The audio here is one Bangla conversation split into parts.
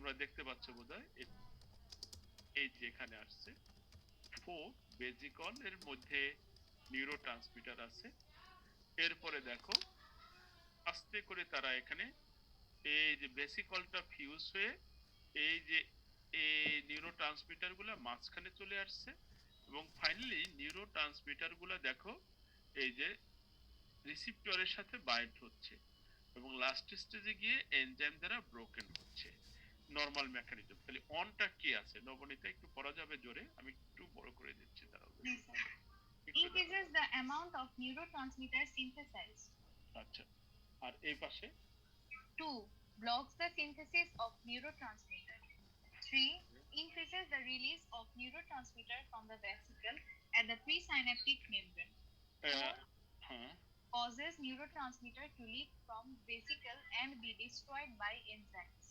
তোমরা দেখতে পাচ্ছ বোধহয় এই যে এখানে আসছে 4 বেসিকল এর মধ্যে নিউরোট্রান্সমিটার আছে। এরপরে দেখো আস্তে করে তারা এখানে এই যে বেসিকলটা ফিউজ হয়ে এই যে এই নিউরোট্রান্সমিটার গুলা মাঝখানে চলে আসছে এবং ফাইনালি নিউরোট্রান্সমিটার গুলা দেখো এই যে রিসিপ্টরের সাথে বাইন্ড হচ্ছে এবং লাস্ট স্টেজে গিয়ে এনজাইম দ্বারা ব্রোকেন হচ্ছে। Normal mechanism. তাহলে অনটা কি আছে নবনীতা একটু পড়া যাবে জোরে, আমি একটু বড় করে দিচ্ছি দাঁড়াও। Yes, sir. Increases the amount of neurotransmitter synthesized. আচ্ছা, আর এই পাশে 2. Blocks the synthesis of neurotransmitter. 3. Increases the release of neurotransmitter from the vesicle at the presynaptic membrane. হ্যাঁ Causes neurotransmitter to leak from vesicle and be destroyed by enzymes.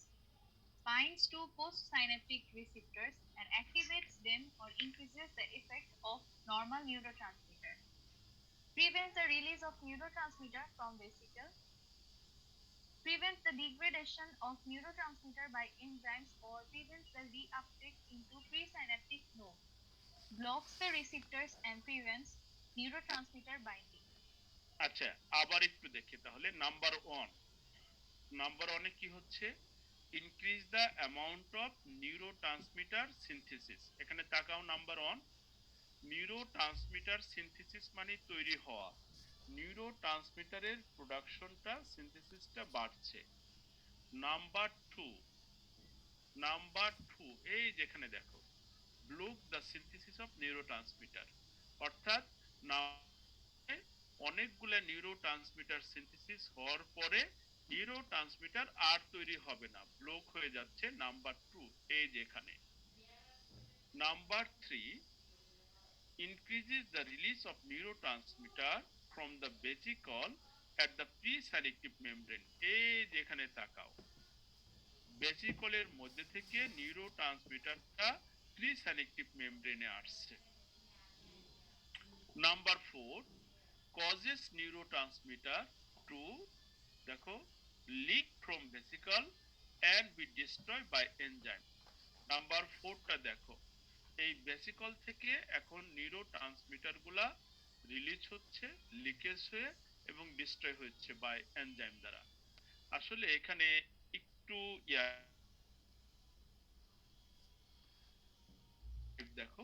Binds to postsynaptic receptors and activates them or increases the effect of normal neurotransmitter. Prevents the release of neurotransmitter from vesicle. Prevents the degradation of neurotransmitter by enzymes or prevents the reuptake into presynaptic node. Blocks the receptors and prevents neurotransmitter binding. আচ্ছা, আবার একটু দেখি তাহলে নাম্বার 1। নাম্বার 1 এ কি হচ্ছে? Increase the amount of neurotransmitter synthesis. এখানে তাকাও নাম্বার 1, নিউরোট্রান্সমিটার সিনথেসিস মানে তৈরি হওয়া। নিউরোট্রান্সমিটারের প্রোডাকশনটা সিনথেসিসটা বাড়ছে। নাম্বার 2 এই যেখানে দেখো block the synthesis of neurotransmitter, অর্থাৎ না অনেকগুলা নিউরোট্রান্সমিটার সিনথেসিস হওয়ার পরে নিউরোট্রান্সমিটার আর তৈরি হবে না, ব্লক হয়ে যাচ্ছে। নাম্বার 2 এই যেখানে। Number 3 increases the release of neurotransmitter from the vesicle at the presynaptic membrane। এই যেখানে তাকাও ভেসিকলের মধ্যে থেকে নিউরোট্রান্সমিটারটা প্রিসাইনেপটিক মেমব্রেনে আসছে। নাম্বার 4 causes neurotransmitter to দেখো leak from vesicle and be destroyed by enzyme। Number 4টা দেখো এই ভেসিকল থেকে এখন নিউরোট্রান্সমিটার গুলা রিলিজ হচ্ছে, লিকেজ হয়ে এবং ডিস্ট্রয় হচ্ছে বাই এনজাইম দ্বারা। আসলে এখানে একটু দেখো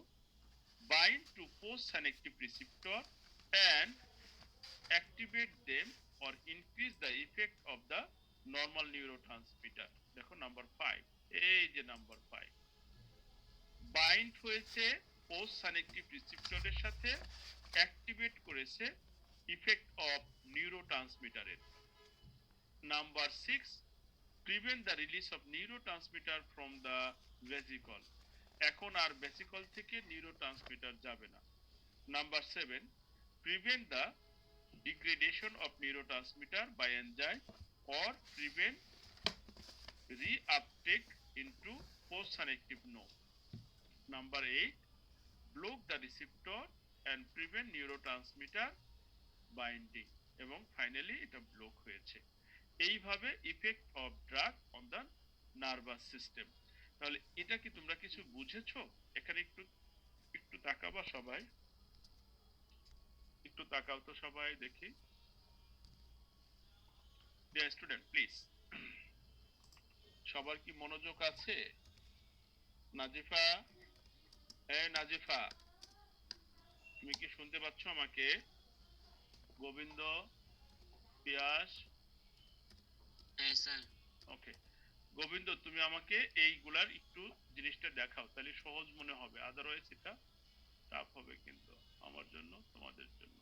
bind to post-synaptic receptor and activate them or increase the effect of the normal neurotransmitter। দেখো নাম্বার 5, এই যে নাম্বার 5 বাইন্ড হয়েছে পোস্ট সাইনেপটিক রিসেপ্টরের সাথে, অ্যাক্টিভেট করেছে ইফেক্ট অফ নিউরোট্রান্সমিটারের। Number 6 prevent the release of neurotransmitter from the vesicle, এখন আর ভেসিকল থেকে নিউরোট্রান্সমিটার যাবে না। Number 7 prevent the degradation of neurotransmitter by enzyme or prevent reuptake into post-synaptic node। Number 8 block the receptor and prevent neurotransmitter binding এবং ফাইনালি এটা ব্লক হয়েছে। এইভাবে effect of drug on the nervous system. তাহলে এটা কি তোমরা কিছু বুঝেছো? এখানে একটু একটু তাকাবা সবাই, একটু তাকাও তো সবাই দেখি। ডিয়ার স্টুডেন্ট প্লিজ, সবার কি মনোযোগ আছে? নাজিফা, নাজিফা তুমি কি শুনতে পাচ্ছ আমাকে? গোবিন্দ, পিয়াস, হ্যাঁ স্যার। ওকে গোবিন্দ, তুমি আমাকে এইগুলার একটু জিনিসটা দেখাও, তাহলে সহজ মনে হবে, আদারওয়াইজ এটা টাফ হবে কিন্তু আমার জন্য তোমাদের জন্য।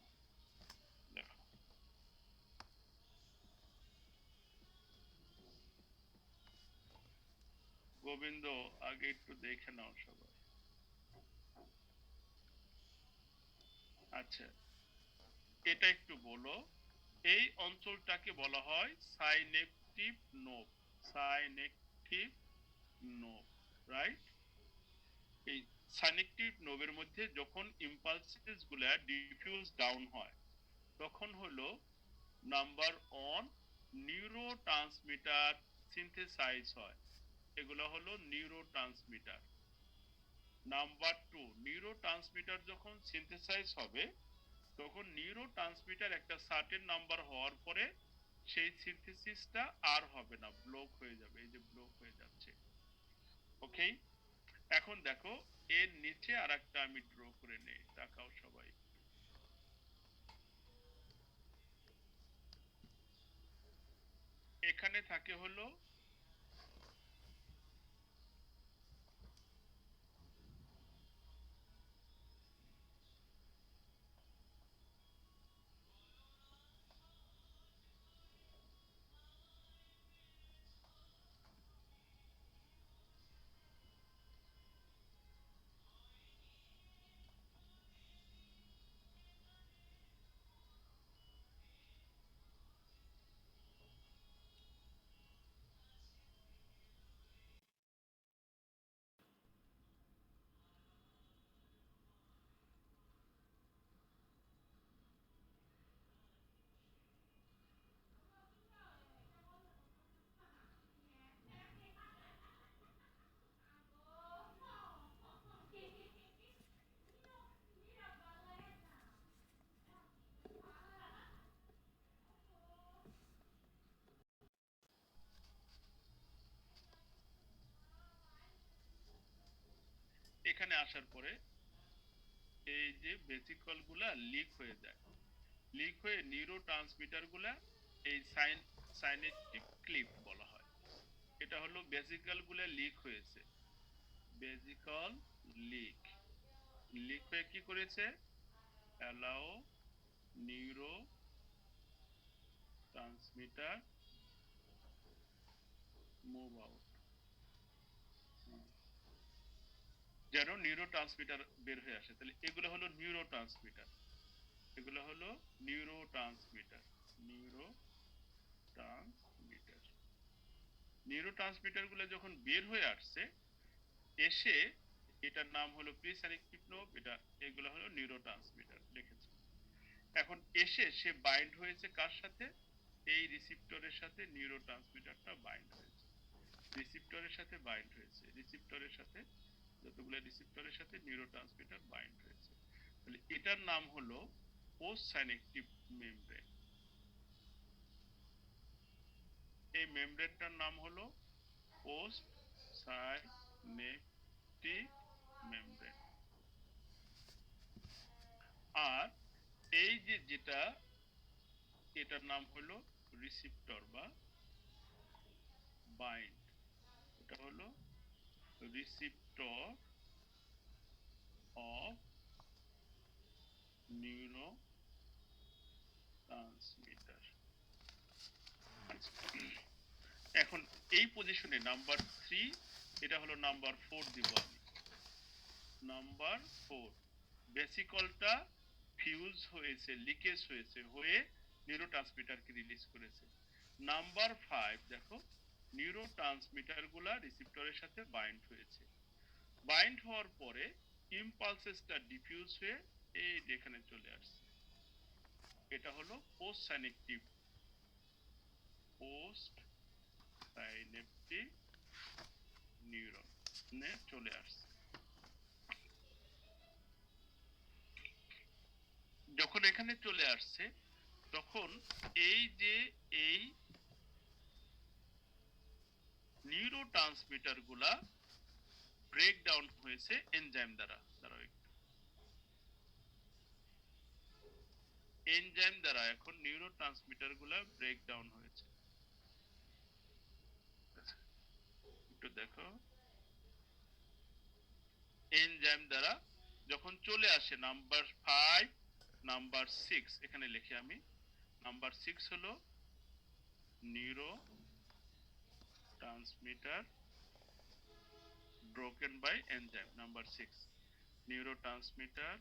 দেখো গোবিন্দ আগে একটু দেখে নাও সবাই। আচ্ছা এটা একটু বলো, এই অঞ্চলটাকে বলা হয় সাইনেপটিভ নোভ। সাইনেপটিভ নোভ, রাইট? এই সাইনেপটিভ নোভের মধ্যে যখন ইম্পালসেস গুলা ডিফিউজ ডাউন হয় তখন হলো নাম্বার 1 নিউরোট্রান্সমিটার সিনথেসাইজ হয়। এগুলো হলো নিউরোট্রান্সমিটার। নাম্বার 2, নিউরোট্রান্সমিটার যখন সিনথেসাইজ হবে তখন নিউরোট্রান্সমিটার একটা সার্টেন নাম্বার হওয়ার পরে সেই সিনথেসিসটা আর হবে না, ব্লক হয়ে যাবে। এই যে ব্লক হয়ে যাচ্ছে। ওকে, এখন দেখো এর নিচে আরেকটা আমি ড্র করে নেই, তাকাও সবাই। এখানে থাকে হলো এখানে আসার পরে এই যে ভেসিকল গুলা লিক হয়ে যায়, লিক হয়ে নিউরোট্রান্সমিটার গুলা এই সাইনেপটিক ক্লিপ বলা হয়। এটা হলো ভেসিকল গুলা লিক হয়েছে, ভেসিকল লিক, লিক হয়ে কি করেছে, allow neuro transmitter move out, যেন নিউরো ট্রান্সমিটার বের হয়ে আসে। তাহলে এগুলো হলো নিউরো ট্রান্সমিটার, এগুলো হলো neuro transmitter, neuro transmitter. Neuro transmitter গুলো যখন বের হয়ে আসছে, এসে এটার নাম হলো প্রিসাইনেপটিক নোভ, এটা এগুলো হলো নিউরো ট্রান্সমিটার লিখেছে। এখন এসে সে বাইন্ড হয়েছে কার সাথে, এই রিসিপ্টরের সাথে নিউরো ট্রান্সমিটারটা বাইন্ড হয়েছে, রিসিপ্টরের সাথে বাইন্ড হয়েছে, রিসিপ্টরের সাথে যতগুলো রিসিপ্টরের সাথে নিউরো ট্রান্সমিটার বাইন্ড হয়েছে। তাহলে এটার নাম হলো পোস্ট সাইনেপটিক মেমব্রেন। এই মেমব্রেনটার নাম হলো পোস্ট সাইনেপটিক মেমব্রেন। আর এই যে যেটা, এটার নাম হলো রিসিপ্টর বা বাইন্ড, এটা হলো রিসিপ্টর অফ নিউরো ট্রান্সমিটার। এখন এই পজিশনে নাম্বার 3, এটা হলো নাম্বার 4 দিব আমি। নাম্বার 4, ভেসিকলটা ফিউজ হয়েছে, লিকেজ হয়েছে, হয়ে নিউরো ট্রান্সমিটারকে রিলিজ করেছে। নাম্বার 5 দেখো, নিউরো ট্রান্সমিটার গুলা রিসিপ্টরের সাথে বাইন্ড হয়েছে, বাইন্ড হওয়ার পরে ইম্পালসেসটা ডিফিউজ হয়ে এই যেখানে চলে আসছে, এটা হলো post synaptic, post synaptic neuron চলে আসছে। যখন এখানে চলে আসছে তখন এই যে এই নিউরো ট্রান্সমিটার গুলা ব্রেক ডাউন হয়েছে এনজাইম দ্বারা, এনজাইম দ্বারা এখন নিউরো ট্রান্সমিটার গুলা ব্রেক ডাউন হয়েছে। একটু দেখো, এনজাইম দ্বারা যখন চলে আসে নাম্বার 5, নাম্বার 6, এখানে লিখি আমি, নাম্বার 6 হলো neuro transmitter broken by enzyme. Number 6, neurotransmitter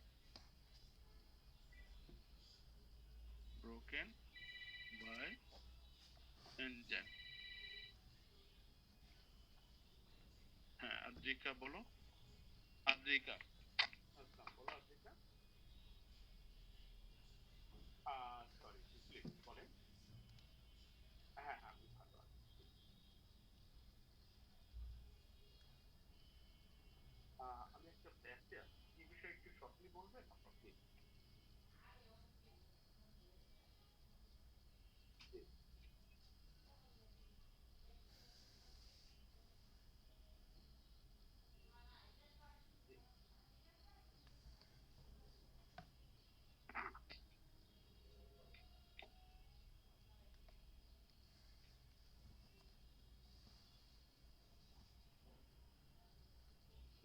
broken by enzyme. হ্যাঁ, আদ্রিকা বলো, আদ্রিকা। আচ্ছা বলো আদ্রিকা। সরি প্লিজ বলেন। হ্যাঁ হ্যাঁ আমি ভালো আছি।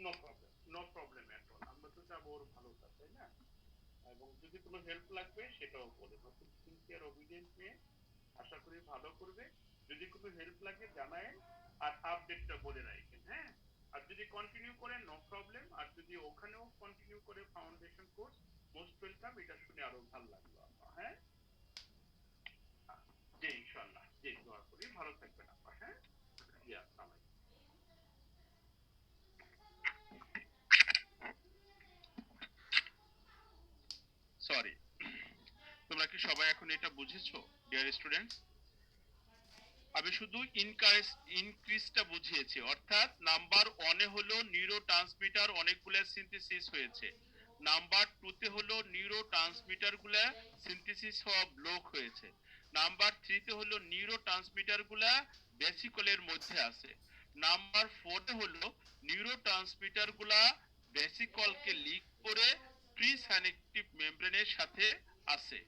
No problem at all. আমরা তো চাবো ওর ভালোটা, তাই না? এবং যদি কোনো হেল্প লাগবে সেটাও বলে, নতুন সিনসিয়ার ওবিডিয়েন্ট মেয়ে, আশা করি ভালো করবে। যদি কোনো হেল্প লাগে জানায়, আর আপডেটটা বলে রাখেন, হ্যাঁ? আর যদি কন্টিনিউ করেন নো প্রবলেম, আর যদি ওখানেও কন্টিনিউ করে ফাউন্ডেশন কোর্স, মোস্ট ওয়েলকাম। এটা শুনে আরো ভালো লাগলো আপা, হ্যাঁ? জি ইনশাআল্লাহ, জি দোয়া করি ভালো থাকবেন আপা, হ্যাঁ? জি আসসালামু আলাইকুম। সরি, তোমরা কি সবাই এখন এটা বুঝেছো ডিয়ার স্টুডেন্টস? আমি শুধু ইনক্রিজটা বুঝিয়েছি, অর্থাৎ নাম্বার 1 এ হলো নিউরো ট্রান্সমিটার অনেকগুলো সিনথেসিস হয়েছে, নাম্বার 2 তে হলো নিউরো ট্রান্সমিটার গুলা সিনথেসিস হওয়া ব্লক হয়েছে, নাম্বার 3 তে হলো নিউরো ট্রান্সমিটার গুলা ভেসিকলের মধ্যে আছে, নাম্বার 4 এ হলো নিউরো ট্রান্সমিটার গুলা ভেসিকলকে লিক করে প্রি সাইনেপটিক মেমব্রেনের সাথে আছে,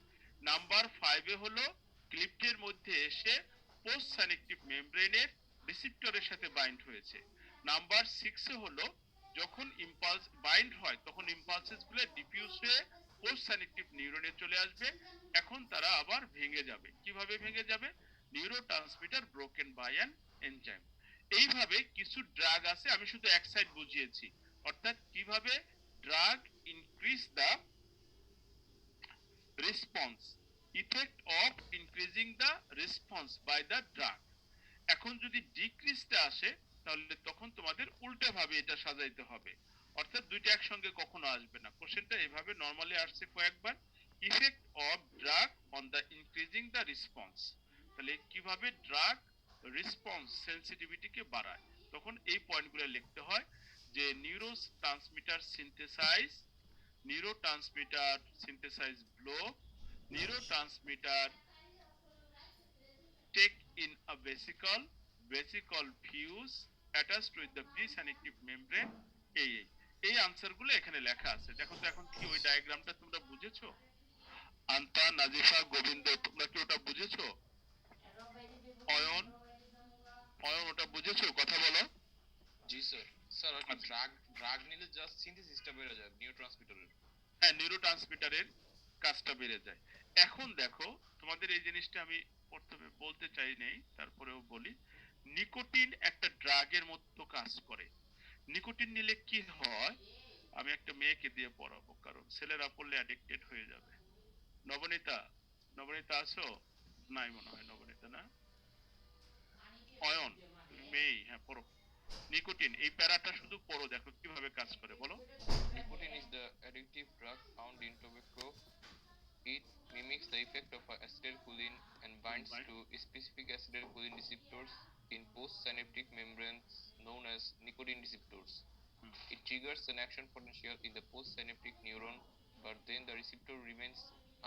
নাম্বার 5 এ হলো ক্লিপ্টের মধ্যে এসে পোস্ট সাইনেপটিক মেমব্রেনের রিসিপ্টরের সাথে বাইন্ড হয়েছে, নাম্বার 6 এ হলো যখন ইম্পালস বাইন্ড হয় তখন ইম্পালসেস গুলো ডিফিউজ হয়ে পোস্ট সাইনেপটিক নিউরনে চলে আসবে, এখন তারা আবার ভেঙে যাবে। কিভাবে ভেঙে যাবে? Neurotransmitter broken by an enzyme. এইভাবে কিছু ড্রাগ আছে, আমি শুধু এক সাইড বুঝিয়েছি, অর্থাৎ কিভাবে drug increase the response, effect of increasing the response by the drug. এখন যদি ডিক্রিজটা আসে তাহলে তখন তোমাদের উল্টো ভাবে এটা সাজাইতে হবে, অর্থাৎ দুইটা একসঙ্গে কখনো আসবে না। কোশ্চেনটা এভাবে নরমালি আসছে কয়েকবার, effect of drug on the increasing the response, তাহলে কিভাবে ড্রাগ রেসপন্স সেনসিটিভিটিকে বাড়ায়, তখন এই পয়েন্টগুলো লিখতে হয় যে neurotransmitter synthesise block, neurotransmitter take in a vesicle fuse attached with the presynaptic membrane। এই আনসার গুলো এখানে লেখা আছে, দেখো তো এখন কি ওই ডায়াগ্রামটা তোমরা বুঝেছো? আন্তা, নাজিফা, গোবিন্দ, তোমরা কি ওটা বুঝেছো? অয়ন, অয়ন ওটা বুঝেছো? কথা বলো। জি স্যার। স্যার আর কি ড্রাগ নিলে জাস্ট সিনথেসিসটা বেড়ে যায় নিউরোট্রান্সমিটারের। হ্যাঁ, নিউরোট্রান্সমিটারের কাজটা বেড়ে যায়। এখন দেখো, তোমাদের এই জিনিসটা আমি প্রথমে বলতে চাই নেই, তারপরেও বলি, নিকোটিন একটা ড্রাগের মতো কাজ করে। নিকোটিন নিলে কি হয়, আমি একটা মেয়েকে দিয়ে পড়াবো, কারণ ছেলেরা পড়লে অ্যাডিক্টেড হয়ে যাবে। নবনীতা, নবনীতা আছো? নাই মনে হয় নবনীতা, না? অয়ন, তুমি মেয়ে, হ্যাঁ পড়ো। নিকোটিন এই প্যারাটা শুধু পড়ো, দেখো কিভাবে কাজ করে, বলো। Nicotine is the addictive drug found in tobacco. It mimics the effect of acetylcholine and binds to specific acetylcholine receptors in postsynaptic membranes known as nicotine receptors. It triggers an action potential in the postsynaptic neuron, but then the receptor remains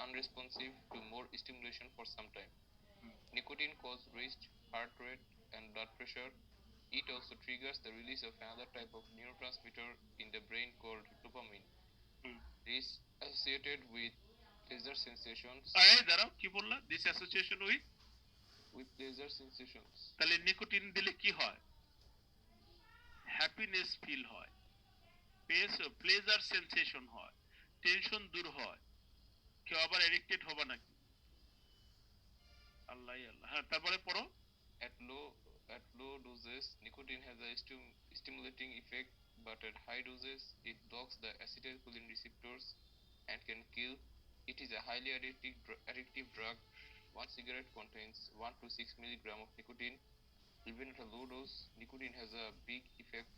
unresponsive to more stimulation for some time. Nicotine causes raised heart rate and blood pressure. It also triggers the release of another type of neurotransmitter in the brain called dopamine. This associated with pleasure sensations. দাঁড়াও, কি বললা? This association With pleasure sensations. তাহলে নিকোটিন দিলে কি হয়? হ্যাপিনেস ফিল হয়, প্লেজার সেনসেশন হয়, টেনশন দূর হয়। কেউ আবার এডিক্টেড হবে নাকি? আল্লাহ আল্লাহ। হ্যাঁ, তারপরে পড়ো। At low doses, nicotine has a stimulating effect, but at high doses, it blocks the acetylcholine receptors and can kill. It is a highly addictive drug. One cigarette contains 1 to 6 milligram of nicotine. Even at a low dose, nicotine has a big effect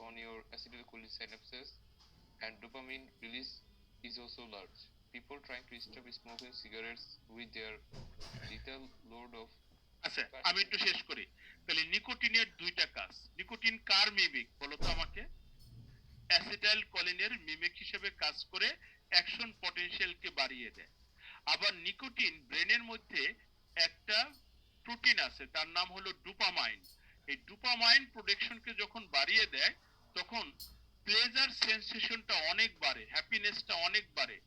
on your acetylcholine synapses, and dopamine release is also large. People trying to stop smoking cigarettes with their lethal load of আচ্ছা, আমি একটু শেষ করি। তাহলে নিকোটিনের দুইটা কাজ। নিকোটিন কার মিমিক বলো তো আমাকে? অ্যাসিটাইল কোলিনের মিমিক হিসেবে কাজ করে অ্যাকশন পটেনশিয়ালকে বাড়িয়ে দেয়। আবার নিকোটিন ব্রেনের মধ্যে একটা প্রোটিন আছে, তার নাম হলো ডোপামাইন। এই ডোপামাইন প্রোডাকশনকে যখন বাড়িয়ে দেয় তখন প্লেজার সেনসেশনটা অনেক বাড়ে, হ্যাপিনেসটা অনেক বাড়ে,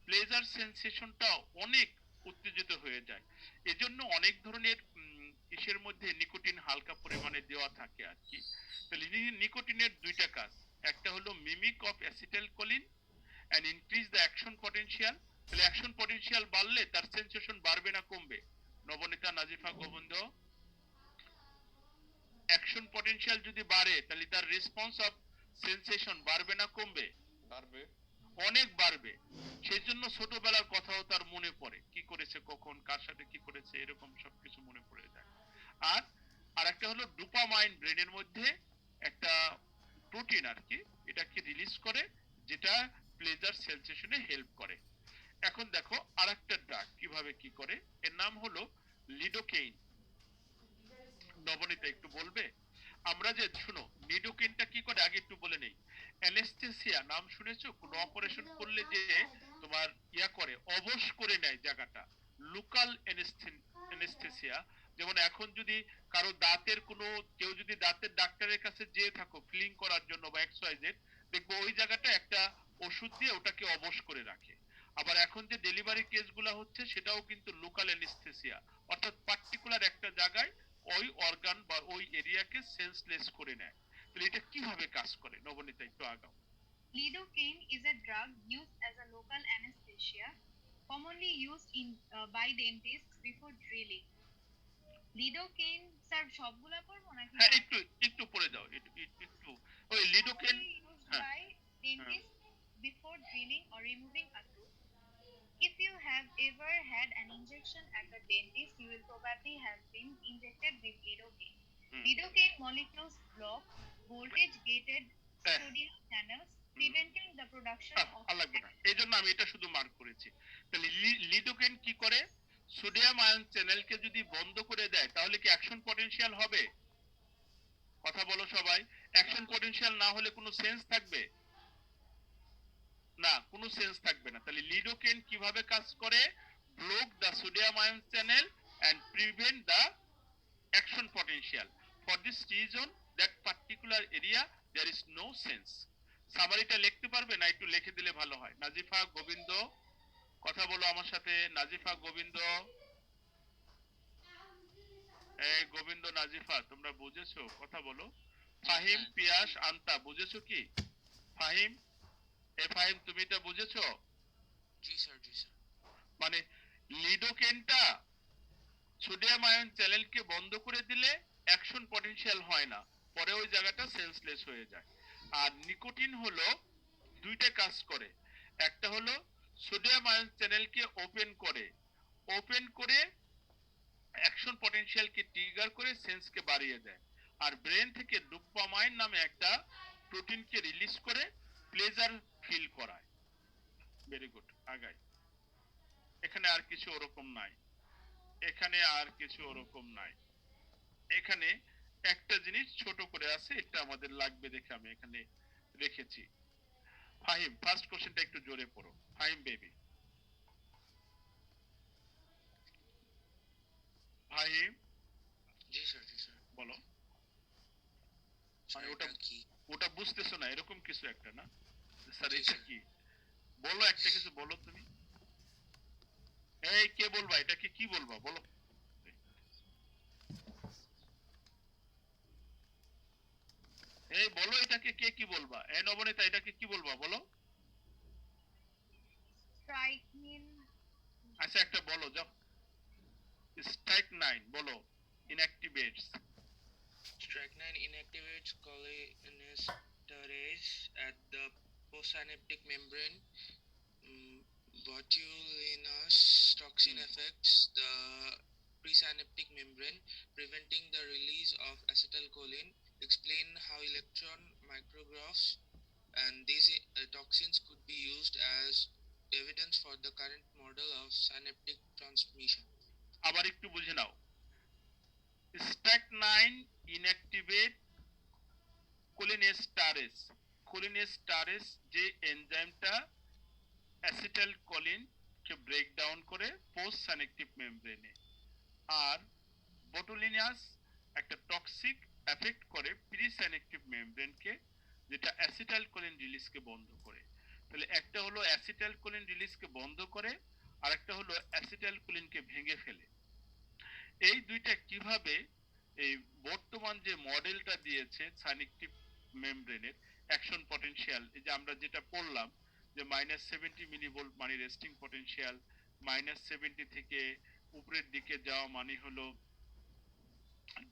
প্লেজার সেনসেশনটা অনেক উত্তেজিত হয়ে যায়। এজন্য অনেক ধরনের ইসের মধ্যে নিকোটিন হালকা পরিমাণে দেওয়া থাকে আর কি। তাহলে নিকোটিনের দুইটা কাজ, একটা হলো mimic of acetylcholine and increase the action potential. তাহলে অ্যাকশন পটেনশিয়াল বাড়লে তার সেন্সেশন বাড়বে না কমবে? নবনীতা, নাজিফা, গোবিন্দ, অ্যাকশন পটেনশিয়াল যদি বাড়ে তাহলে তার রেসপন্স অফ সেন্সেশন বাড়বে না কমবে? বাড়বে। অনেক বাড়বে। সেই জন্য ছোটবেলার কথাও তার মনে পড়ে, কি করেছে, কখন, কার সাথে কি করেছে, এরকম সবকিছু মনে পড়ে যায়। আর আরেকটা হলো ডোপামাইন, ব্রেনের মধ্যে একটা প্রোটিন আর কি, এটাকে রিলিজ করে, যেটা প্লেজার সেন্সেশনে হেল্প করে। এখন দেখো আরেকটা ড্রাগ কিভাবে কি করে, এর নাম হলো লিডোকেইন। নবনীতা একটু বলবে? আমরা যে শুনো লিডোকেইনটা কি করে আগে একটু বলে নেই। অ্যানেস্থেসিয়া নাম শুনেছো? কোনো অপারেশন করলে যে তোমার ইয়া করে, অবশ করে নেয় জায়গাটা, লোকাল অ্যানেস্থেসিয়া। যেমন এখন যদি কারো দাঁতের কোনো, কেউ যদি দাঁতের ডাক্তারের কাছে যেয়ে থাকো ফিলিং করার জন্য বা এক্সওয়াইজেড, দেখবো ওই জায়গাটা একটা ওষুধ দিয়ে ওটাকে অবশ করে রাখে। আবার এখন যে ডেলিভারি কেসগুলো হচ্ছে সেটাও কিন্তু লোকাল অ্যানেস্থেসিয়া, অর্থাৎ পার্টিকুলার একটা জায়গায় ওই অর্গান বা ওই এরিয়াকে সেন্সলেস করে নেয়। তাহলে এটা কিভাবে কাজ করে? নবনীতা একটু আগাও। Lidocaine is a drug used as a local anesthesia, commonly used by dentists before drilling. Lidocaine, sir সবগুলা পড়বো নাকি? হ্যাঁ একটু একটু পড়ে দাও, একটু ওই লিডোকেন। Commonly used হ্যাঁ by dentists before drilling or removing a tooth. If you have ever had an injection at the dentist, you will probably have been injected with lidocaine. Lidocaine molecules block voltage-gated sodium channels, preventing the production of. আর লাগবে না, এই জন্য আমি এটা শুধু মার্ক করেছি। তাহলে লিডোকেন কি করে? সোডিয়াম আয়ন চ্যানেলকে যদি বন্ধ করে দেয় তাহলে কি অ্যাকশন পটেনশিয়াল হবে? কথা বলো সবাই। অ্যাকশন পটেনশিয়াল না হলে কোনো সেন্স থাকবে না? কোনো সেন্স থাকবে না। তাহলে লিডোকেন কিভাবে কাজ করে? Block the sodium ion channel and prevent the action potential. For this reason that particular area there is no sense. সামারিটা লিখতে পারবে না? একটু লিখে দিলে ভালো হয়। নাজিফা, গোবিন্দ, কথা বলো আমার সাথে। নাজিফা, গোবিন্দ, এই গোবিন্দ, নাজিফা, তোমরা বুঝেছো? কথা বলো। ফাহিম, পিয়াস, আন্তা, বুঝেছো কি? ফাহিম, ফাহিম তুমি এটা বুঝেছো? জি স্যার, জি স্যার। মানে লিডোকেনটা সোডিয়াম আয়ন চ্যানেলকে বন্ধ করে দিলে অ্যাকশন পটেনশিয়াল হয় না, পরে ওই জায়গাটা সেন্সলেস হয়ে যায়। আর নিকোটিন হলো দুইটা কাজ করে। একটা হলো সোডিয়াম আয়ন চ্যানেলকে ওপেন করে অ্যাকশন পটেনশিয়ালকে ট্রিগার করে সেন্সকে বাড়িয়ে দেয়। আর ব্রেন থেকে ডোপামাইন নামে একটা প্রোটিনকে রিলিজ করে প্লেজার ফিল করায়। ভেরি গুড, আগাই। এখানে আর কিছু ওরকম নাই, এখানে আর কিছু ওরকম নাই। এখানে একটা জিনিস ছোট করে আছে, এটা আমাদের লাগবে দেখে আমি এখানে রেখেছি। ফাহিম, ফার্স্ট কোশ্চেনটা একটু জোরে পড়ো। ফাহিম বেবি, ফাহিম জি স্যার, জি স্যার। বলো। স্যার, মানে ওটা এটা কি? ওটা বুঝতেছো না, এরকম কিছু একটা না? স্যার জি, এটা স্যার। কি বলো, একটা কিছু বলো তুমি। এই কে বলবা এটাকে, কি বলবা বলো। এই বলো এটাকে কে কি বলবা? এই নবনীতা এটাকে কি বলবা বলো। Strychnine. আচ্ছা একটা বলো যাও। স্ট্রাইকনাইন বলো। ইনঅ্যাক্টিভেটস। Strychnine inactivates cholinesterase at the postsynaptic membrane. Botulinous toxin affects the presynaptic membrane, preventing the release of acetylcholine. Explain how electron micrographs and these toxins could be used as evidence for the current model of synaptic transmission. আবার একটু বুঝে নাও। স্ট্রাইকনাইন ইনঅ্যাক্টিভেট কোলিনেস্টারেস। কোলিনেস্টারেস যে এনজাইমটা অ্যাসিটাইলকোলিন কে ব্রেক ডাউন করে পোস্ট সাইনেপটিক মেমব্রেনে। আর বোটুলিনাস একটা টক্সিক এফেক্ট করে প্রি সাইনেপটিক মেমব্রেনকে, যেটা অ্যাসিটাইলকোলিন রিলিজকে বন্ধ করে। তাহলে একটা হলো অ্যাসিটাইলকোলিন রিলিজকে বন্ধ করে, আর একটা হলো অ্যাসিটাইলকোলিনকে ভেঙে ফেলে। এই দুইটা কিভাবে এই বর্তমান যে মডেলটা দিয়েছে সাইনেপটিক মেমব্রেনের অ্যাকশন পটেনশিয়াল, এই যে আমরা যেটা পড়লাম যে -70 মিলিভোল্ট মানে রেস্টিং পটেনশিয়াল, -70 থেকে উপরের দিকে যাওয়া মানে হলো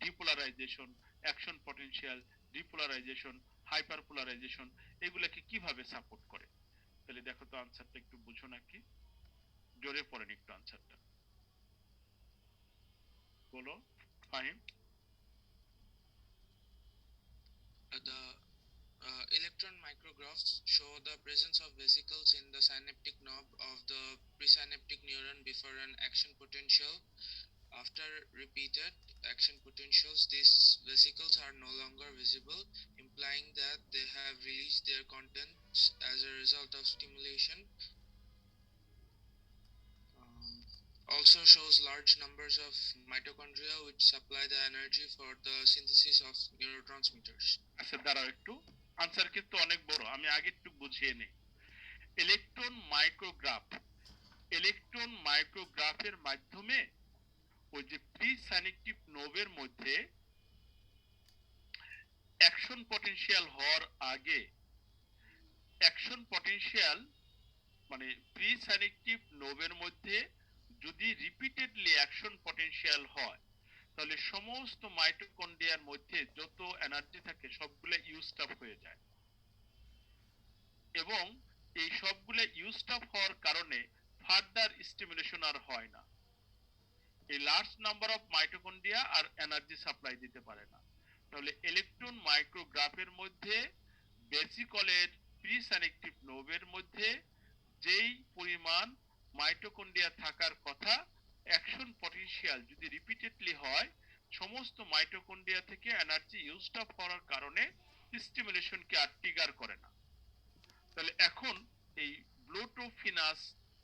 depolarisation, action potential, depolarisation, hyperpolarisation, এগুলাকে কিভাবে সাপোর্ট করে। তাহলে দেখো তো আনসারটা একটু বুঝো নাকি, জোরে পড়েন একটু আনসারটা বলো Fahim. The electron micrographs show the presence of vesicles in the synaptic knob of the presynaptic neuron before an action potential. After repeated action potentials, these vesicles are no longer visible, implying that they have released their contents as a result of stimulation. Also shows large numbers of mitochondria which supply the energy for the synthesis of neurotransmitters. আচ্ছা দাঁড়াও একটু, আনসার কিন্তু অনেক বড়, আমি আগে একটু বুঝিয়ে নেই। ইলেকট্রন মাইক্রোগ্রাফের মাধ্যমে ওই যে প্রি সাইনেপটিক নোবের মধ্যে অ্যাকশন পটেনশিয়াল হওয়ার আগে, অ্যাকশন পটেনশিয়াল মানে প্রি সাইনেপটিক নোবের মধ্যে যদি রিপিটেডলি অ্যাকশন পটেনশিয়াল হয়, তাহলে সমস্ত মাইটোকন্ড্রিয়ার মধ্যে যত এনার্জি থাকে সবগুলো ইউজড আপ হয়ে যায়, এবং এই সবগুলো ইউজড আপ হওয়ার কারণে ফার্দার স্টিমুলেশন আর হয় না। এই লার্জ নাম্বার অফ মাইটোকন্ড্রিয়া আর এনার্জি সাপ্লাই দিতে পারে না। তাহলে ইলেকট্রন মাইক্রোগ্রাফের মধ্যে বেসিকলের প্রি সাইনেপটিক নোবের মধ্যে যেই পরিমাণ মাইটোকন্ড্রিয়া থাকার কথা, অ্যাকশন পটেনশিয়াল যদি রিপিটেডলি হয়, সমস্ত মাইটোকন্ড্রিয়া থেকে এনার্জি ইউজড আপ হওয়ার কারণে স্টিমুলেশনকে আর ট্রিগার করে না। তাহলে এখন এই ব্লোটোফিনাস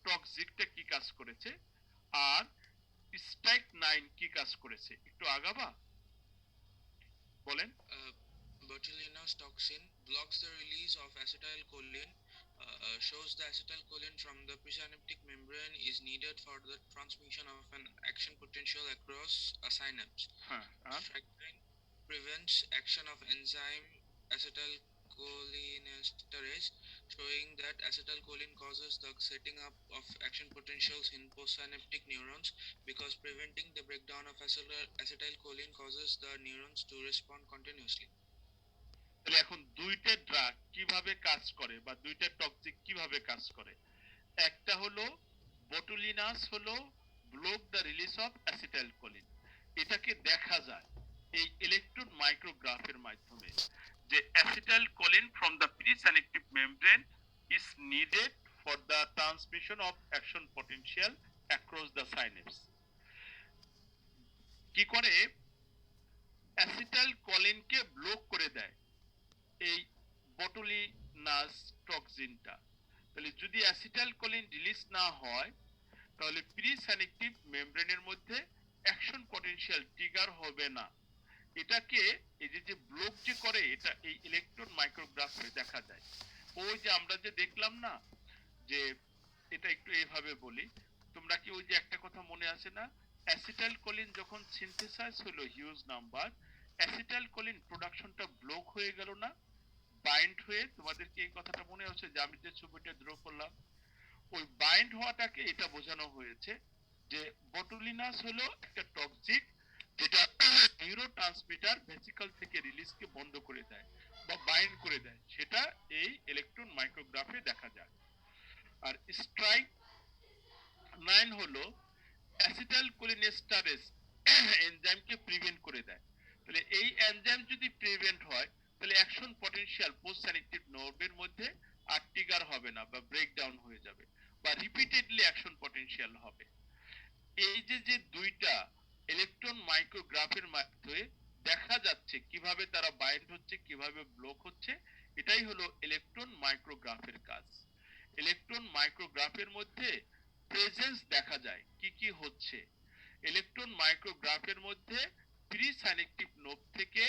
টক্সিকটা কি কাজ করেছে আর স্ট্রাইক 9 কি কাজ করেছে একটু আগাবা বলেন। Botulinus toxin blocks the release of acetylcholine, shows the acetylcholine from the presynaptic membrane is needed for the transmission of an action potential across a synapse. Strike 9 prevents action of enzyme acetylcholinesterase, showing that acetylcholine causes the setting up of action potentials in postsynaptic neurons, because preventing the breakdown of acetylcholine causes the neurons to respond continuously. তাহলে এখন দুইটা ড্রাগ কিভাবে কাজ করে বা দুইটা টক্সিক কিভাবে কাজ করে, একটা হলো বোটুলিনাস হলো block the release of acetylcholine, এটাকে দেখা যায় এই ইলেকট্রন মাইক্রোগ্রাফের মাধ্যমে যে acetylcholine from the presynaptic membrane is needed for the transmission of action potential across the synapse. কি করে অ্যাসিটাইলকোলিনকে ব্লক করে দেয় এই বোটুলিনাস টক্সিনটা। তাহলে যদি অ্যাসিটাইলকোলিন রিলিজ না হয়, তাহলে প্রিসাইনেপটিক মেমব্রেনের মধ্যে অ্যাকশন পটেনশিয়াল ট্রিগার হবে না। এটাকে এই যে ব্লক যে করে, এটা এই ইলেকট্রন মাইক্রোগ্রাফে দেখা যায়। ওই যে আমরা যে দেখলাম না, যে এটা একটু এইভাবে বলি, তোমরা কি ওই যে একটা কথা মনে আছে না, অ্যাসিটাইলকোলিন যখন সিনথেসাইজ হলো হিউজ নাম্বার, অ্যাসিটাইলকোলিন প্রোডাকশনটা ব্লক হয়ে গেল না, বাইন্ড হয়ে। তোমাদের কি এই কথাটা মনে আছে যে আমি যে ছবিটা ড্র করলাম, ওই বাইন্ড হওয়াটাকে এটা বোঝানো হয়েছে যে বোটুলিনাস হলো একটা টক্সিক যেটা নিউরোট্রান্সমিটার ভেসিকল থেকে রিলিজকে বন্ধ করে দেয় বা বাইন্ড করে দেয়, সেটা এই ইলেকট্রন মাইক্রোগ্রাফে দেখা যায়। আর স্ট্রাইক 9 হলো অ্যাসিটাইলকোলিনেস্টারেজ এনজাইমকে প্রিভেন্ট করে দেয়। তাহলে এই এনজাইম যদি প্রিভেন্ট হয়, তাহলে অ্যাকশন পটেনশিয়াল পোস্ট সাইনেপটিক নোডের মধ্যে আর ট্রিগার হবে না বা ব্রেকডাউন হয়ে যাবে বা রিপিটেডলি অ্যাকশন পটেনশিয়াল হবে। এই যে দুইটা ইলেকট্রন মাইক্রোগ্রাফের মাধ্যমে দেখা যাচ্ছে কিভাবে তারা বাইন্ড হচ্ছে, কিভাবে ব্লক হচ্ছে, এটাই হলো ইলেকট্রন মাইক্রোগ্রাফের কাজ। ইলেকট্রন মাইক্রোগ্রাফের মধ্যে প্রেজেন্স দেখা যায় কি কি হচ্ছে। ইলেকট্রন মাইক্রোগ্রাফের মধ্যে প্রিসাইনেপটিক নোড থেকে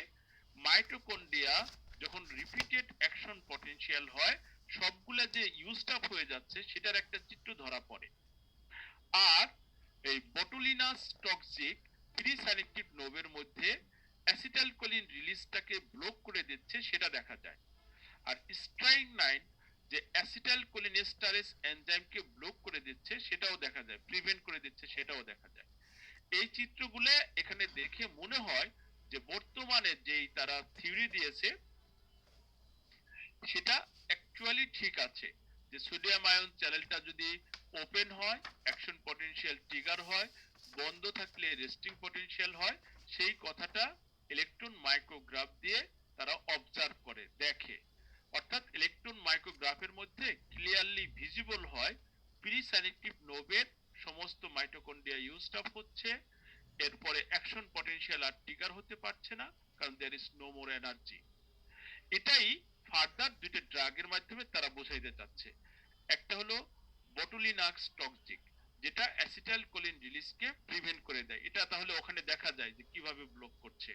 মাইটোকন্ড্রিয়া যখন রিপিটেড অ্যাকশন পটেনশিয়াল হয়, সবগুলা যে ইউজড আপ হয়ে যাচ্ছে সেটার একটা চিত্র ধরা পড়ে। আর এই বোটুলিনাস টক্সিক প্রিসাইনেপটিক নোবের মধ্যে অ্যাসিটাইলকোলিন রিলিজটাকে ব্লক করে দিচ্ছে সেটা দেখা যায়। আর স্ট্রাইকনাইন যে অ্যাসিটাইলকোলিনেস্টারেজ এনজাইমকে ব্লক করে দিচ্ছে সেটাও দেখা যায়, প্রিভেন্ট করে দিচ্ছে সেটাও দেখা যায়। এই চিত্রগুলো এখানে দেখে মনে হয় যে বর্তমানে যেই তারা থিওরি দিয়েছে সেটা অ্যাকচুয়ালি ঠিক আছে, যে সোডিয়াম আয়ন চ্যানেলটা যদি ওপেন হয় অ্যাকশন পটেনশিয়াল ট্রিগার হয়, বন্ধ থাকলে রেস্টিং পটেনশিয়াল হয়, সেই কথাটা ইলেকট্রন মাইক্রোগ্রাফ দিয়ে তারা অবজার্ভ করে দেখে। অর্থাৎ ইলেকট্রন মাইক্রোগ্রাফের মধ্যে ক্লিয়ারলি ভিজিবল হয় প্রি সাইনেপটিক নোবের সমস্ত মাইটোকন্ড্রিয়া ইউজড আপ হচ্ছে, এরপরে অ্যাকশন পটেনশিয়াল আর ট্রিগার হতে পারছে না, কারণ there is no more energy. এটাই ফার্দার দুইটা ড্রাগের মাধ্যমে তারা বোঝাইতে চাচ্ছে। একটা হলো বটুলিনাক্স টক্সিক, যেটা অ্যাসিটাইলকোলিন রিলিজকে প্রিভেন্ট করে দেয়, এটা তাহলে ওখানে দেখা যায় যে কিভাবে ব্লক করছে।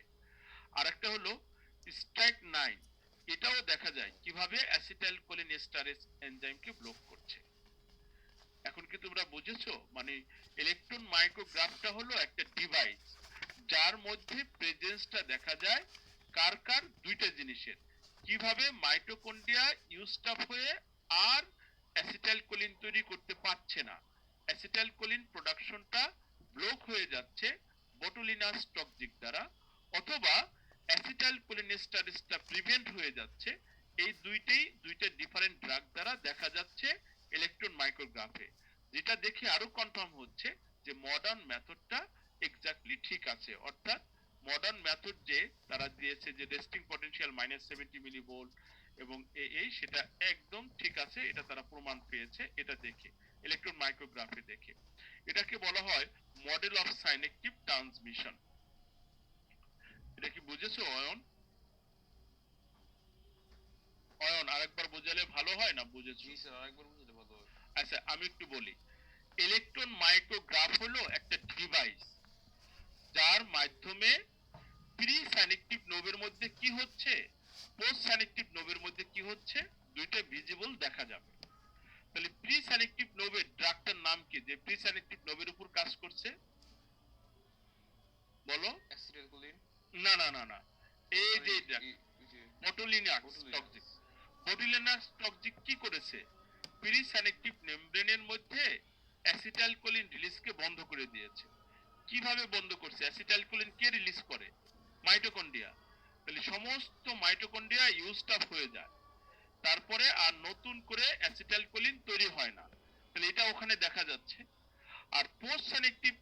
আর একটা হলো স্ট্রাইক 9, এটাও দেখা যায় কিভাবে অ্যাসিটাইলকোলিন এস্টারেজ এনজাইমকে ব্লক করছে। এখন কি তোমরা বুঝেছো? মানে ইলেকট্রন মাইক্রোগ্রাফটা হলো একটা ডিভাইস যার মধ্যে প্রেজেন্সটা দেখা যায় কার কার দুইটা জিনিসের, কিভাবে মাইটোকন্ড্রিয়া ইউজড আপ হয়ে আর অ্যাসিটাইলকোলিন তৈরি করতে পারছে না, অ্যাসিটাইলকোলিন প্রোডাকশনটা ব্লক হয়ে যাচ্ছে বটুলিনাস টক্সিক দ্বারা, অথবা অ্যাসিটাইলকোলিনেস্টারেজটা প্রিভেন্ট হয়ে যাচ্ছে। এই দুইটা ডিফারেন্ট ড্রাগ দ্বারা দেখা যাচ্ছে ইলেকট্রন মাইক্রোগ্রাফে, যেটা দেখে আরো কনফার্ম হচ্ছে যে মডার্ন মেথডটা এক্স্যাক্টলি ঠিক আছে। অর্থাৎ মডার্ন মেথড যে তারা দিয়েছে যে রেস্টিং পটেনশিয়াল -70 মিলিভোল্ট এবং এই সেটা একদম ঠিক আছে, এটা তারা প্রমাণ পেয়েছে এটা দেখে, ইলেকট্রন মাইক্রোগ্রাফি দেখে। এটাকে বলা হয় মডেল অফ সাইনেকটিভ ট্রান্সমিশন। এটা কি বুঝেছো অয়ন? অয়ন আরেকবার বোঝালে ভালো হয় না বুঝেছো? জি স্যার, আরেকবার বুঝলে ভালো হয়। আচ্ছা আমি একটু বলি, ইলেকট্রন মাইক্রোগ্রাফ হলো একটা ডিভাইস যার মাধ্যমে প্রি সাইনেপটিক নোবের মধ্যে কি হচ্ছে, পোস্ট সাইনেপটিক নোবের মধ্যে কি হচ্ছে, দুইটা ভিজিবল দেখা যাবে। তাহলে প্রি সাইনেপটিক নোবের ড্রাগটার নাম কি, যে প্রি সাইনেপটিক নোবের উপর কাজ করছে? বলো। অ্যাসিটাইলকোলিন। না না না না, এই যে বটুলিনাক্স Botulinum. টক্সিক। বটুলিনাক্স টক্সিক কি করেছে, প্রি সাইনেপটিক মেমব্রেনের মধ্যে অ্যাসিটাইলকোলিন রিলিজকে বন্ধ করে দিয়েছে। কিভাবে বন্ধ করছে? অ্যাসিটাইলকোলিন কে রিলিজ করে? মাইটোকন্ড্রিয়া। তাহলে সমস্ত মাইটোকন্ড্রিয়া ইউজড আপ হয়ে যায়, তারপরে আর নতুন করে অ্যাসিটাইলকোলিন তৈরি হয় না। তাহলে এটা ওখানে দেখা যাচ্ছে। আর পোস্ট সাইনেপটিভ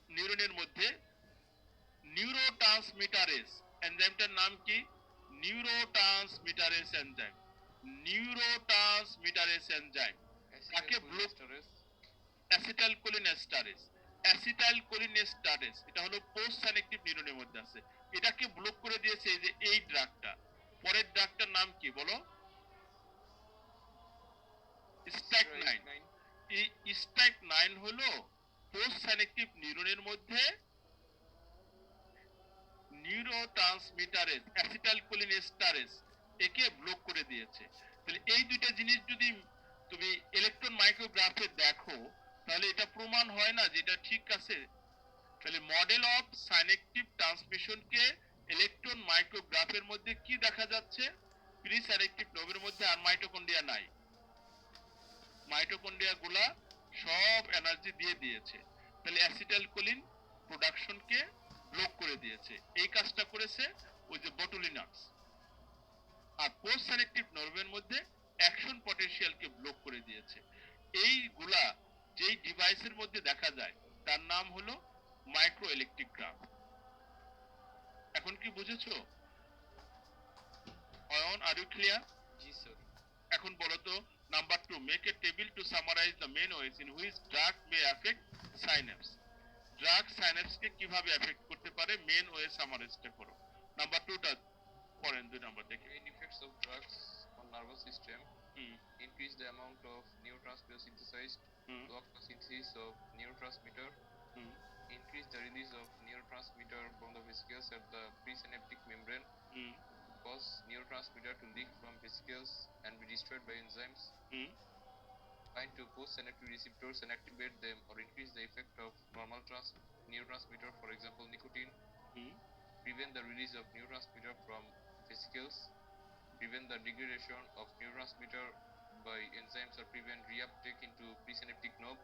নিউরনের মধ্যে নিউরোট্রান্সমিটারেজ এনজাইমটার নাম কি? নিউরোট্রান্সমিটারেজ এনজাইম। নিউরোট্রান্সমিটারেজ এনজাইম তাকে ব্লক, অ্যাসিটাইলকোলিনেস্টারেজ। অ্যাসিটাইলকোলিনেস্টারেজ এটা হলো পোস্ট সাইনেপটিভ নিউরনের মধ্যে আছে, এটাকে ব্লক করে দিয়েছে এই যে এই ড্রাগটা। পরের ড্রাগটার নাম কি বলো? স্ট্রাইক 9। এই স্ট্রাইক 9 হলো পোস্ট সাইনেপটিভ নিউরনের মধ্যে নিউরোট্রান্সমিটারেজ অ্যাসিটাইলকোলিনেস্টারেজ একে ব্লক করে দিয়েছে। তাহলে এই দুইটা জিনিস যদি তুমি ইলেকট্রন মাইক্রোগ্রাফে দেখো তাহলে এটা প্রমাণ হয় না যে এটা ঠিক আছে। তাহলে মডেল অফ সাইনেপটিভ ট্রান্সমিশনকে ইলেকট্রন মাইক্রোগ্রাফের মধ্যে কি দেখা যাচ্ছে, প্রি সাইনেপটিক নোবের মধ্যে আর মাইটোকন্ড্রিয়া নাই, মাইটোকন্ড্রিয়া গুলা সব এনার্জি দিয়ে দিয়েছে। তাহলে অ্যাসিটাইলকোলিন প্রোডাকশনকে ব্লক করে দিয়েছে, এই কাজটা করেছে ওই যে বটুলিনাক্স। আর পোস্ট সাইনেপটিক নার্ভের মধ্যে অ্যাকশন পটেনশিয়ালকে ব্লক করে দিয়েছে। এইগুলা যেই ডিভাইসের মধ্যে দেখা যায় তার নাম হলো মাইক্রো ইলেকট্রোগ্রাফ। এখন কি বুঝেছো Ayan? Are you clear? G sir. এখন বলো তো number 2, make a table two summarise the main wedge in which drug May affect synapse. Drug সাইন্যাপসকে কিভাবে এফেক্ট করতে পারে মেন ওয়ে সামারাইজটা করো। নাম্বার 2টা পড়েন, 2 নাম্বার দেখে। Main effects of drugs on nervous system: increase the amount of neurotransmitter synthesized, block the synthesis of neurotransmitter, increase the release of neurotransmitter from the vesicles at the presynaptic membrane, cause neurotransmitter to leak from vesicles and be destroyed by enzymes, bind to postsynaptic receptors and activate them or increase the effect of normal neurotransmitter, for example nicotine, prevent the release of neurotransmitter from vesicles, prevent the degradation of neurotransmitter by enzymes or prevent reuptake into presynaptic knob,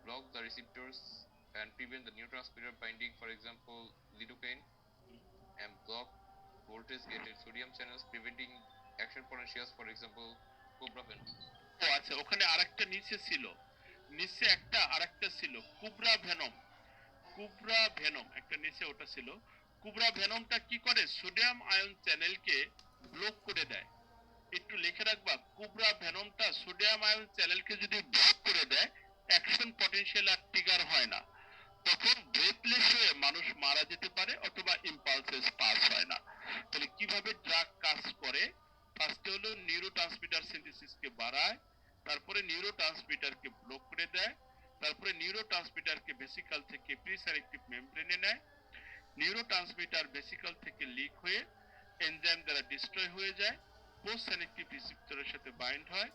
block the receptors and prevent the neurotransmitter binding, for example, lidocaine, and block voltage gated sodium channels, preventing action potentials, for example, cobrafen. ও আচ্ছা, ওখানে আরেকটা নিচে ছিল, নিচে একটা আরেকটা ছিল কুবরা ভেনম। কুবরা ভেনম একটা নিচে ওটা ছিল। কুবরা ভেনমটা কি করে? সোডিয়াম আয়ন চ্যানেলকে ব্লক করে দেয়। একটু লিখে রাখবা, কুবরা ভেনমটা সোডিয়াম আয়ন চ্যানেলকে যদি ব্লক করে দেয়, অ্যাকশন পটেনশিয়াল আর ট্রিগার হয় না, তখন ব্রেথলেস হয়ে মানুষ মারা যেতে পারে অথবা ইম্পালসেস পাস হয় না। তাহলে কিভাবে ড্রাগ কাজ করে? ফার্স্টে হলো নিউরোট্রান্সমিটার সিনথেসিসকে বাড়ায়, তারপরে নিউরোট্রান্সমিটারকে ব্লক করে দেয়, তারপরে নিউরোট্রান্সমিটারকে ভেসিকল থেকে প্রিসাইনেপটিক মেমব্রেনে নেয়, নিউরোট্রান্সমিটার ভেসিকল থেকে লিক হয়ে এনজাইম দ্বারা ডিস্ট্রয় হয়ে যায়, পোস্ট সিনেপটিক রিসেপ্টরের সাথে বাইন্ড হয়,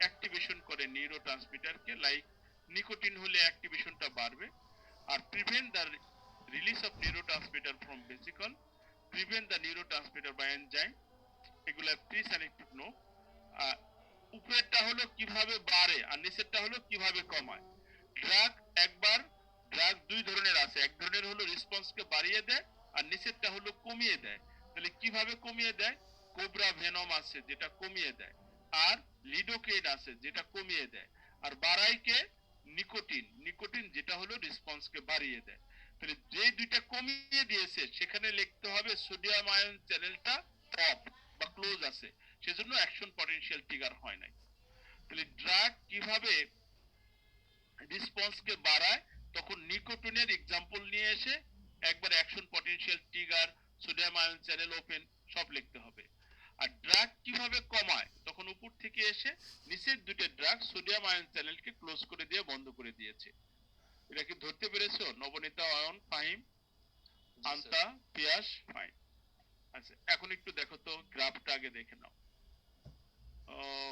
অ্যাক্টিভেশন করে নিউরোট্রান্সমিটারকে, লাইক নিকোটিন হলে অ্যাক্টিভেশনটা বাড়বে, আর prevent the release of neurotransmitter from vesicle, prevent the neurotransmitter by enzyme, এগুলা প্রিসাইনেপটিক নোড। উপরেরটা হলো কিভাবে বাড়ে আর নিচেরটা হলো কিভাবে কমায়। ড্রাগ একবার, ড্রাগ দুই ধরনের আছে, এক ধরনের হলো রেসপন্সকে বাড়িয়ে দেয় আর নিচেরটা হলো কমিয়ে দেয়। তাহলে কিভাবে কমিয়ে দেয়? কোবরা ভেনম আছে যেটা কমিয়ে দেয়, আর লিডোকেইন আছে যেটা কমিয়ে দেয়, আর বাড়াইকে নিকোটিন, নিকোটিন যেটা হলো রেসপন্সকে বাড়িয়ে দেয়। তাহলে যে দুইটা কমিয়ে দিয়েছে সেখানে লিখতে হবে সোডিয়াম আয়ন চ্যানেলটা অফ বা ক্লোজ আছে, সেজন্য অ্যাকশন পটেনশিয়াল ট্রিগার হয় নাই। তাহলে ড্রাগ কিভাবে রেসপন্সকে বাড়ায়, তখন নিকোটিনের এক্সাম্পল নিয়ে এসে একবার action potential trigger, sodium ion channel open সব লিখতে হবে। আর ড্রাগ কিভাবে কমায়, তখন উপর থেকে এসে নিচের দুটো ড্রাগ সোডিয়াম আয়ন চ্যানেলকে ক্লোজ করে দিয়ে বন্ধ করে দিয়েছে। এটা কি ধরতে পেরেছো? নবনীতা, অয়ন, ফাহিম, আন্তা, পিয়াস, ফাইন। আচ্ছা, এখন একটু দেখো তো গ্রাফটা আগে দেখে নাও।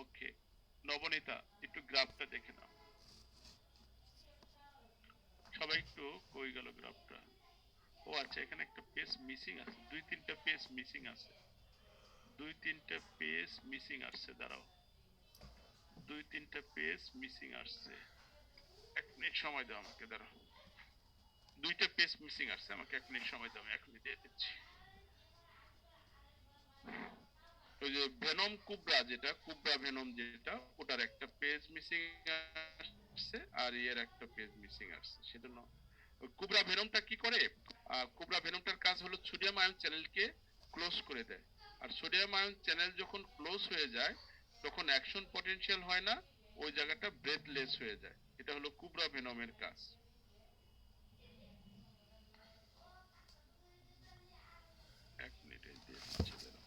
ওকে, নবনীতা একটু গ্রাফটা দেখে নাও। সবাই একটু, কই গেল গ্রাফটা? ও আচ্ছা, এখানে একটা পেজ মিসিং আছে, দুই তিনটা পেজ মিসিং আছে, দুই তিনটা পেজ মিসিং আসছে। দাঁড়াও, দুই তিনটা পেজ মিসিং আসছে, এক মিনিট সময় দাও আমাকে। দাঁড়াও, দুইটা পেজ মিসিং আসছে, আমাকে এক মিনিট সময় দাও, আমি এখনই দিয়ে দিচ্ছি। ওই যে ভেনম কুবরা, যেটা কুবরা ভেনম যেটা, ওটার একটা পেজ মিসিং আসছে আর এর একটা পেজ মিসিং আসছে। সেজন্য কুবরা ভেনমটা কি করে? কুবরা ভেনমটার কাজ হলো সোডিয়াম আয়ন চ্যানেলকে ক্লোজ করে দেয়, আর সোডিয়াম আয়ন চ্যানেল যখন ক্লোজ হয়ে যায় তখন অ্যাকশন পটেনশিয়াল হয় না, ওই জায়গাটা ব্রেথলেস হয়ে যায়। এটা হলো কুবরা ভেনমের কাজ। এক মিনিটে দিয়ে দিচ্ছি, দাঁড়াও।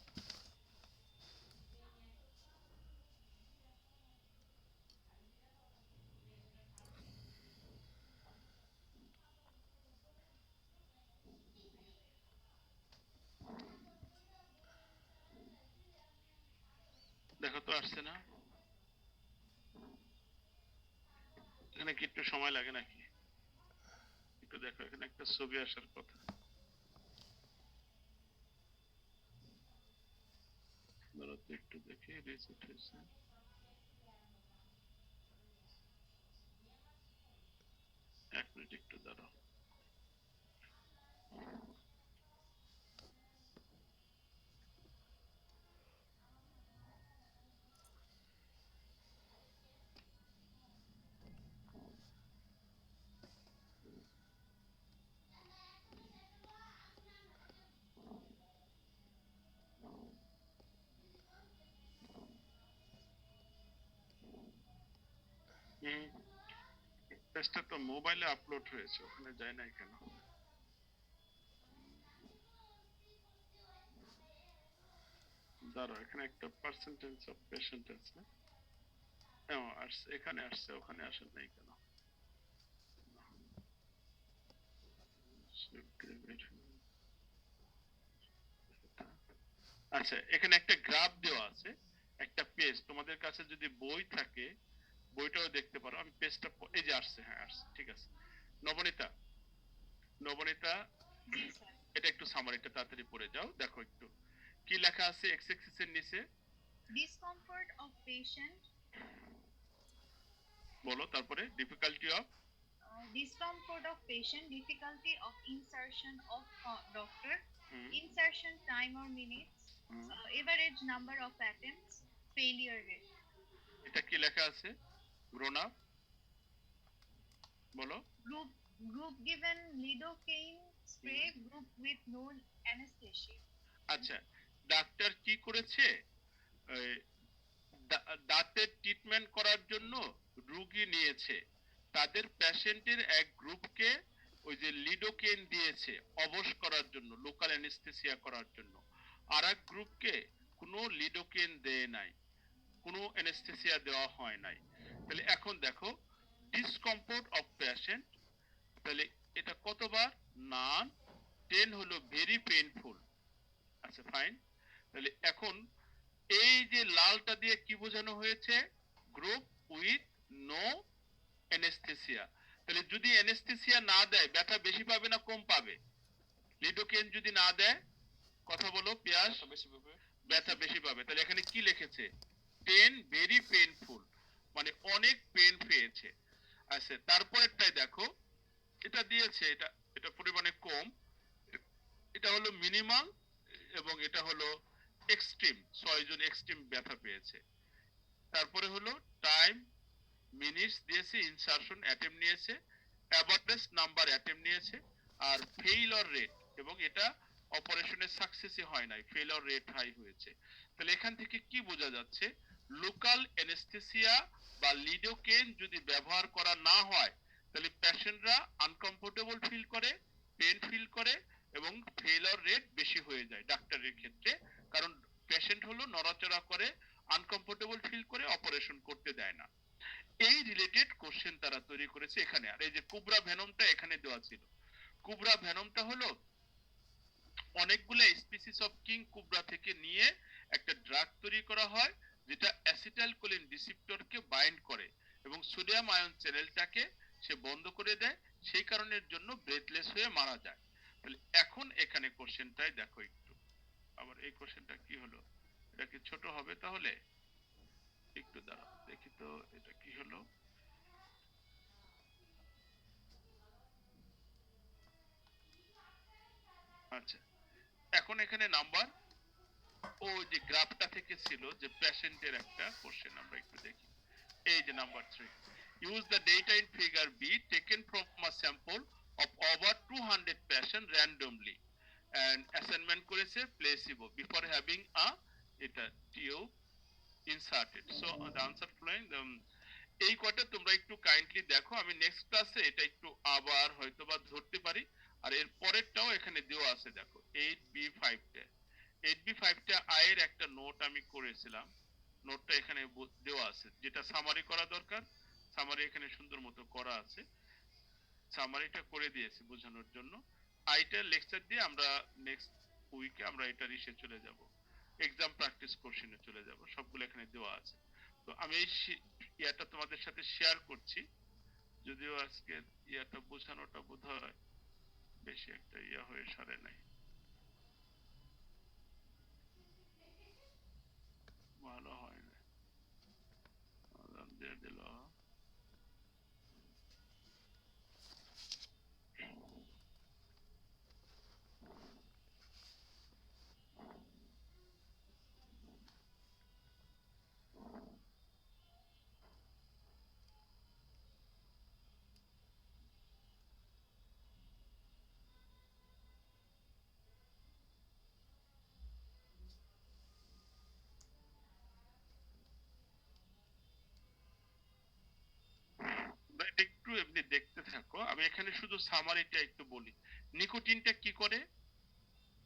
দেখো তো আসছে না? এখানে কি একটু সময় লাগে নাকি? একটু দেখো, এখানে একটা ছবি আসার কথা। ধরো তো একটু দেখি, রিসেট হয়েছে। এক মিনিট একটু দাঁড়াও। টেস্টটা তো মোবাইলে আপলোড হয়েছে, ওখানে যায় নাই কেন? দাঁড়াও, এখানে একটা পার্সেন্টেজ অফ পেশেন্ট আছে। হ্যাঁ আসছে, এখানে আসছে, ওখানে আসে নাই কেন? আচ্ছা, এখানে একটা গ্রাফ দেওয়া আছে, একটা পেজ। তোমাদের কাছে যদি বই থাকে বইটাও দেখতে পারো। আমি পেজটা, এই যে আসছে, হ্যাঁ আসছে, ঠিক আছে। নবনীতা, নবনীতা, জি স্যার। এটা একটু সামারিটা তাড়াতাড়ি পড়ে যাও, দেখো একটু কি লেখা আছে এক্স এক্সিস এর নিচে, Discomfort of patient, বলো তারপরে difficulty of, discomfort of patient, difficulty of insertion of doctor, insertion time or minutes, average number of attempts, failure rate. এটা কি লেখা আছে গ্রোন আপ, বলো। Group given lidocaine spray, group with no anesthesia. আচ্ছা, ডাক্তার কি করেছে, এই, দাঁতের ট্রিটমেন্ট করার জন্য রোগী নিয়েছে, তাদের পেশেন্টের এক গ্রুপকে ওই যে লিডোকেন দিয়েছে অবশ করার জন্য, লোকাল অ্যানেস্থেসিয়া করার জন্য, আর এক গ্রুপকে কোনো লিডোকেন দেয় নাই, কোনো অ্যানেস্থেসিয়া দেওয়া হয় নাই। তাহলে এখন দেখো ডিসকমফোর্ট অফ পেশেন্ট, তাহলে এটা কতবার, নান, 10 হলো ভেরি পেইনফুল। আচ্ছা ফাইন, তাহলে এখন এই যে লালটা দিয়ে কি বোঝানো হয়েছে, গ্রুপ উইথ নো অ্যানেস্থেসিয়া। তাহলে যদি অ্যানেস্থেসিয়া না দেয় ব্যথা বেশি পাবে না কম পাবে, লিডোকেন যদি না দেয়, কথা বলো পিয়াস, বেশি পাবে, ব্যথা বেশি পাবে। তাহলে এখানে কি লিখেছে, 10 ভেরি পেইনফুল, মানে অনেক পেইন পেয়েছে। আচ্ছা তারপরেরটাই দেখো, এটা দিয়েছে, এটা এটা পরিমাণে কম, এটা হলো মিনিমাল এবং এটা হলো এক্সট্রিম, 6 জন এক্সট্রিম ব্যথা পেয়েছে। তারপরে হলো টাইম, মিনিটস দিয়েছে, ইনসারশন অ্যাটেম্প নিয়েছে, অ্যাভারেজ নাম্বার অ্যাটেম্প নিয়েছে, আর ফেইলর রেট, এবং এটা অপারেশনের সাকসেসই হয় নাই, ফেইলর রেট হাই হয়েছে। তাহলে এখান থেকে কি বোঝা যাচ্ছে, লোকাল অ্যানেস্থেসিয়া বা লিডোকেন যদি ব্যবহার করা না হয় তাহলে পেশেন্টরা আনকমফোর্টেবল ফিল করে, পেন ফিল করে, এবং ফেইলর রেট বেশি হয়ে যায় ডাক্তারের ক্ষেত্রে, কারণ পেশেন্ট হলো নড়াচড়া করে, আনকমফোর্টেবল ফিল করে, অপারেশন করতে দেয় না। এই রিলেটেড কোশ্চেন তারা তৈরি করেছে এখানে। আর এই যে কুবরা ভেনমটা এখানে দেওয়া ছিল, কুবরা ভেনমটা হলো অনেকগুলো স্পিসিস অফ কিং কুবরা থেকে নিয়ে একটা ড্রাগ তৈরি করা হয়, যেটা অ্যাসিটাইলকোলিন রিসেপ্টরকে বাইন্ড করে এবং সোডিয়াম আয়ন চ্যানেলটাকে সে বন্ধ করে দেয়, সেই কারণের জন্য ব্রেথলেস হয়ে মারা যায়। তাহলে এখন এখানে কোশ্চেনটাই দেখো একটু, আবার এই কোশ্চেনটা কি হলো, এটা কি ছোট হবে তাহলে, একটু দাঁড়াও দেখি তো এটা কি হলো। আচ্ছা এখন এখানে নাম্বার, ও যে গ্রাফটা থেকে ছিল যে পেশেন্টের একটা কোশ্চেন, আমরা একটু দেখি। এই যে number 3, use the data in figure B taken from a sample of over 200 patient randomly and assignment করেছে প্লেসিবো বিফোর হ্যাভিং আ এটা tube inserted. So the answer following, এই কটা তোমরা একটু কাইন্ডলি দেখো, আমি নেক্সট ক্লাসে এটা একটু আবার হয়তোবা ধরতে পারি। আর এর পরেরটাও এখানে দেওয়া আছে দেখো, 8B5 টা, 8B5 টা আয়ের একটা নোট আমি করেছিলাম, নোটটা এখানে দেওয়া আছে, যেটা সামারি করা দরকার, সামারি এখানে সুন্দর মতো করা আছে, সামারিটা করে দিয়েছি বোঝানোর জন্য। আইটার লেকচার দিয়ে আমরা নেক্সট উইকে আমরা এটা রিসে চলে যাব, এক্সাম প্র্যাকটিস কোশ্চেনে চলে যাব, সবগুলো এখানে দেওয়া আছে। তো আমি এই ইয়াটা তোমাদের সাথে শেয়ার করছি, যদিও আজকে ইয়াটা বোঝানোটা বোধহয় বেশি একটা ইয়া হয়ে সারে নাই, ভালো হয় না, দিয়ে দিল। একটু এমনি দেখতে থাকো, আমি এখানে শুধু সামারিটা একটু বলি। নিকোটিনটা কি করে,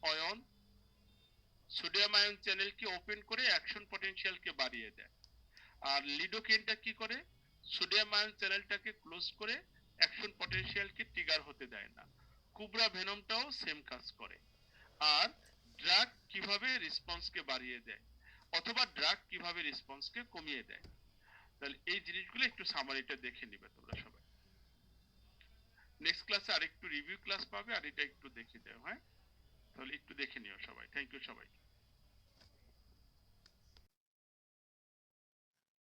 অয়ন সোডিয়াম আয়ন চ্যানেলকে ওপেন করে অ্যাকশন পটেনশিয়ালকে বাড়িয়ে দেয়। আর লিডোকেনটা কি করে, সোডিয়াম আয়ন চ্যানেলটাকে ক্লোজ করে অ্যাকশন পটেনশিয়ালকে ট্রিগার হতে দেয় না। কুবরা ভেনমটাও সেম কাজ করে। আর ড্রাগ কিভাবে রেসপন্সকে বাড়িয়ে দেয় অথবা ড্রাগ কিভাবে রেসপন্সকে কমিয়ে দেয়, তাহলে এই জিনিসগুলো একটু সামারিটা দেখে নিবে তোমরা সবাই। নেক্সট ক্লাসে আরেকটু রিভিউ ক্লাস পাবে, আর এটা একটু দেখে দাও। হ্যাঁ তাহলে একটু দেখে নিও সবাই। থ্যাংক ইউ সবাই।